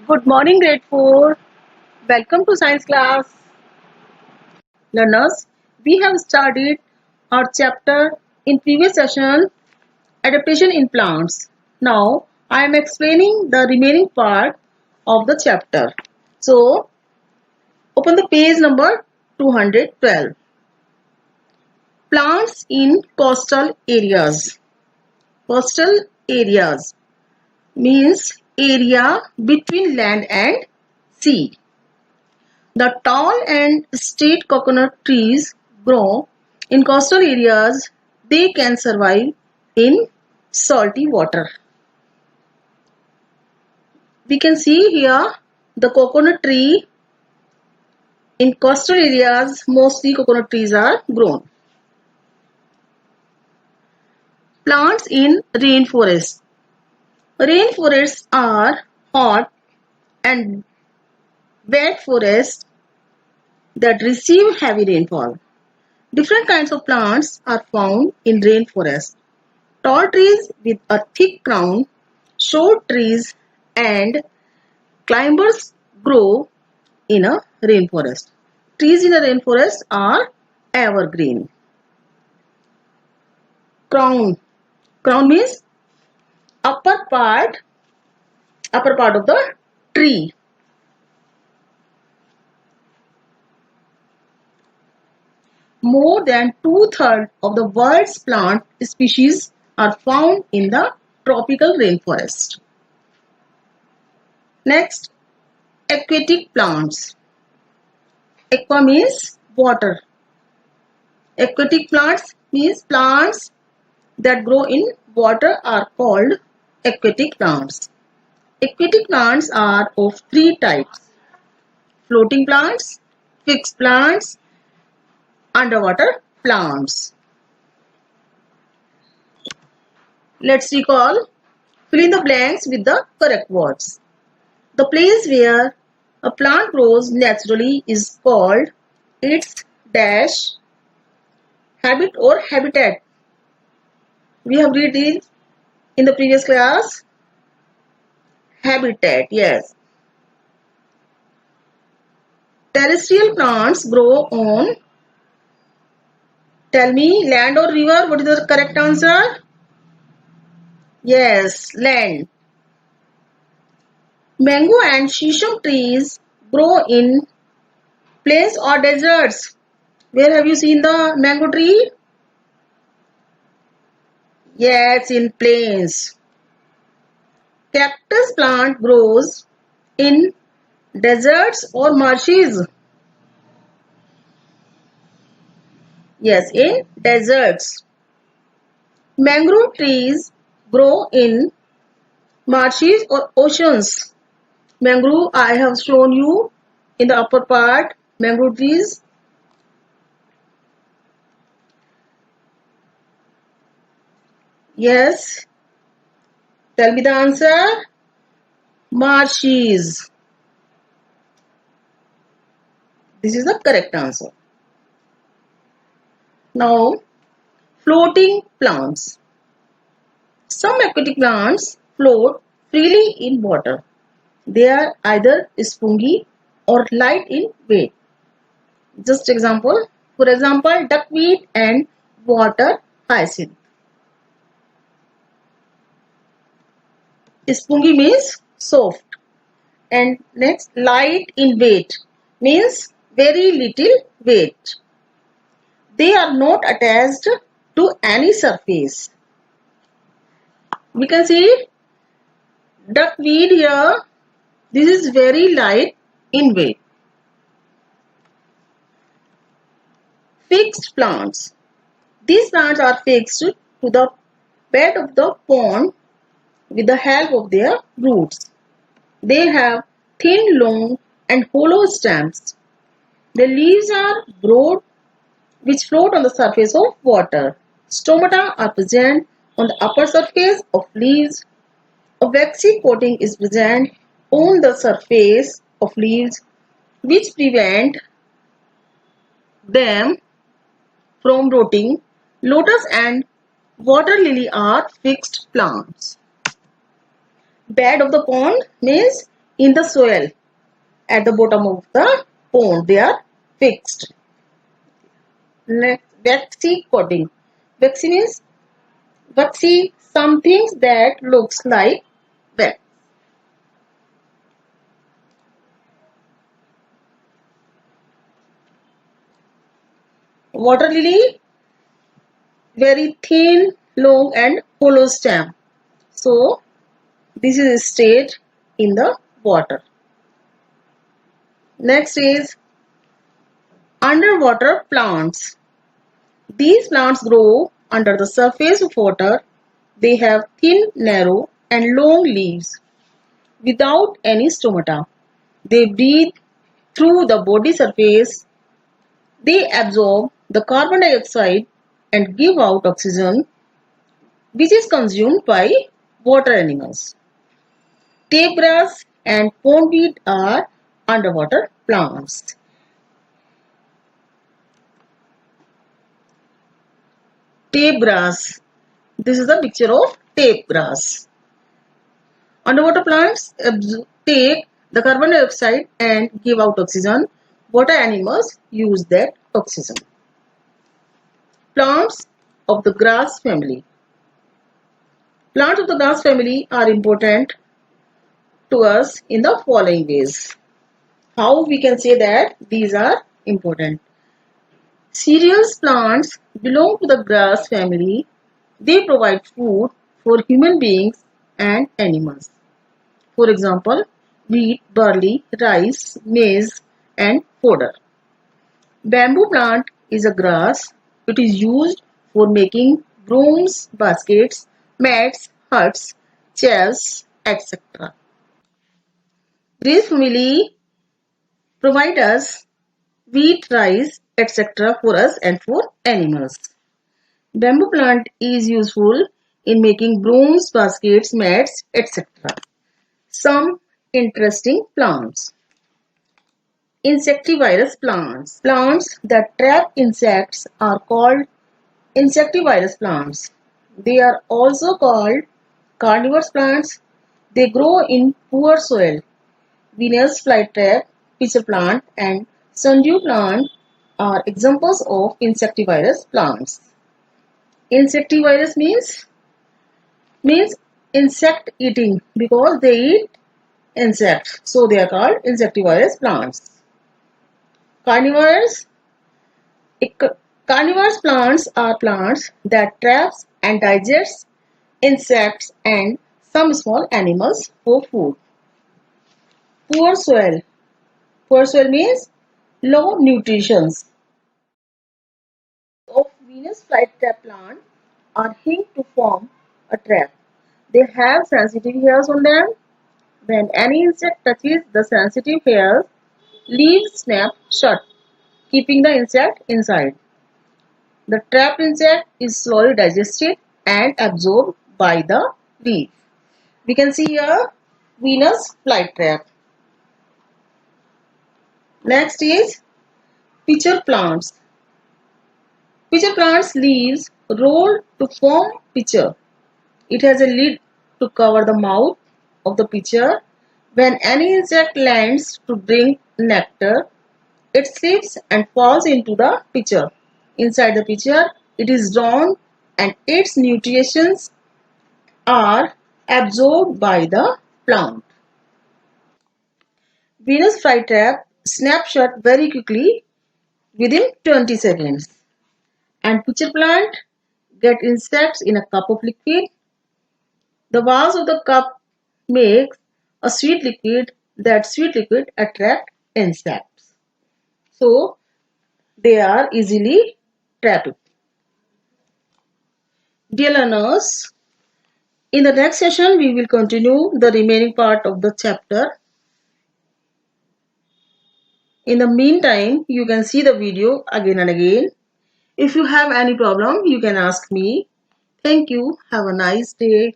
Good morning, grade 4. Welcome to science class. Learners, we have studied our chapter in previous session, adaptation in plants. Now, I am explaining the remaining part of the chapter. So, open the page number 212. Plants in coastal areas. Coastal areas means area between land and sea. The tall and straight coconut trees grow in coastal areas. They can survive in salty water. We can see here the coconut tree. In coastal areas, mostly coconut trees are grown. Plants in rainforest. Rainforests are hot and wet forests that receive heavy rainfall. Different kinds of plants are found in rainforest. Tall trees with a thick crown, short trees and climbers grow in a rainforest. Trees in a rainforest are evergreen. Crown. Crown means upper part of the tree. More than 2/3 of the world's plant species are found in the tropical rainforest. Next, aquatic plants. Aqua means water. Aquatic plants means plants that grow in water are called aquatic plants. Aquatic plants are of three types: floating plants, fixed plants, underwater plants. Let's recall, fill in the blanks with the correct words. The place where a plant grows naturally is called its dash habit or habitat. We have read it in the previous class. Habitat, yes. Terrestrial plants grow on, tell me, land or river? What is the correct answer? Yes, land. Mango and shisham trees grow in plains or deserts. Where have you seen the mango tree? Yes, in plains. Cactus plant grows in deserts or marshes. Yes, in deserts. Mangrove trees grow in marshes or oceans. Mangrove, I have shown you in the upper part, mangrove trees. Yes. Tell me the answer. Marshes. This is the correct answer. Now, floating plants. Some aquatic plants float freely in water. They are either spongy or light in weight. Just example. For example, duckweed and water hyacinth. Spongy means soft. And next, light in weight means very little weight. They are not attached to any surface. We can see duckweed here. This is very light in weight. Fixed plants. These plants are fixed to the bed of the pond with the help of their roots. They have thin, long and hollow stems. The leaves are broad, which float on the surface of water. Stomata are present on the upper surface of leaves. A waxy coating is present on the surface of leaves, which prevent them from rotting. Lotus and water lily are fixed plants. Bed of the pond means in the soil at the bottom of the pond. They are fixed. Next, waxy coating. Waxy means waxy, some things that looks like wax. Water lily, very thin, long and hollow stem. So this is stayed in the water. Next is underwater plants. These plants grow under the surface of water. They have thin, narrow and long leaves without any stomata. They breathe through the body surface. They absorb the carbon dioxide and give out oxygen, which is consumed by water animals. Tape grass and pondweed are underwater plants. Tape grass. This is the picture of tape grass. Underwater plants take the carbon dioxide and give out oxygen. Water animals use that oxygen. Plants of the grass family. Plants of the grass family are important to us in the following ways. How we can say that these are important? Cereals plants belong to the grass family. They provide food for human beings and animals. For example, wheat, barley, rice, maize and fodder. Bamboo plant is a grass. It is used for making brooms, baskets, mats, huts, chairs, etc. Grass family provide us wheat, rice, etc. for us and for animals. Bamboo plant is useful in making brooms, baskets, mats, etc. Some interesting plants. Insectivorous plants. Plants that trap insects are called insectivorous plants. They are also called carnivorous plants. They grow in poor soil. Venus flytrap, pitcher plant and sundew plant are examples of insectivorous plants. Insectivorous means insect eating because they eat insects. So they are called insectivorous plants. Carnivorous. Carnivorous plants are plants that traps and digest insects and some small animals for food. Poor soil. Poor soil means low nutrition. Of Venus flytrap plant are hinged to form a trap. They have sensitive hairs on them. When any insect touches the sensitive hairs, leaves snap shut, keeping the insect inside. The trapped insect is slowly digested and absorbed by the leaf. We can see here Venus flytrap. Next is pitcher plants. Pitcher plant's leaves roll to form pitcher. It has a lid to cover the mouth of the pitcher. When any insect lands to drink nectar, it slips and falls into the pitcher. Inside the pitcher, it is drawn and its nutrients are absorbed by the plant. Venus flytrap snaps shut very quickly within 20 seconds. And pitcher plant get insects in a cup of liquid. The walls of the cup makes a sweet liquid. That sweet liquid attract insects. So they are easily trapped. Dear learners, in the next session we will continue the remaining part of the chapter. In the meantime, you can see the video again and again. If you have any problem, you can ask me. Thank you. Have a nice day.